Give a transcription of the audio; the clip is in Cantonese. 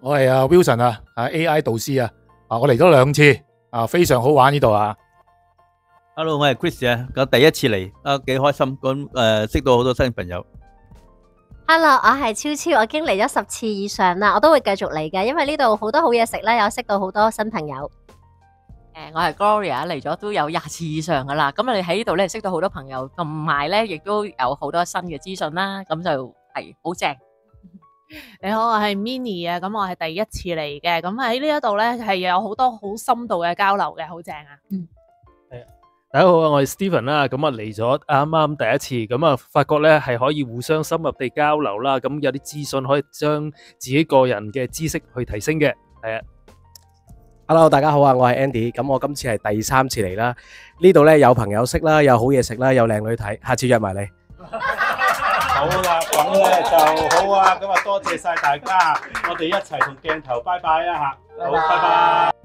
我係阿 Wilson 啊，AI 導師啊，我嚟咗2次啊，非常好玩呢度啊。Hello，我係 Chris 啊，我第一次嚟幾開心，咁識到好多新朋友。Hello，我係超超，我已經嚟咗10次以上啦，我都會繼續嚟嘅，因為呢度好多好嘢食啦，有識到好多新朋友。我係 Gloria 嚟咗都有20次以上噶啦，咁我哋喺呢度咧識到好多朋友，同埋咧亦都有好多新嘅資訊啦，咁就係好正。你好，我係 Minnie 啊，咁我係第一次嚟嘅，咁喺呢一度咧係有好多好深度嘅交流嘅，好正啊！大家好啊，我係 Steven 啦，咁啊嚟咗啱啱第一次，咁啊發覺咧係可以互相深入地交流啦，咁有啲資訊可以將自己個人嘅知識去提升嘅，係啊。Hello， 大家好啊，我係 Andy，咁我今次係第3次嚟啦，呢度咧有朋友識啦，有好嘢食啦，有靚女睇，下次約埋你。好啦，咁咧就好啊，咁啊多謝晒大家，我哋一齊同鏡頭拜拜啊吓，好，拜拜。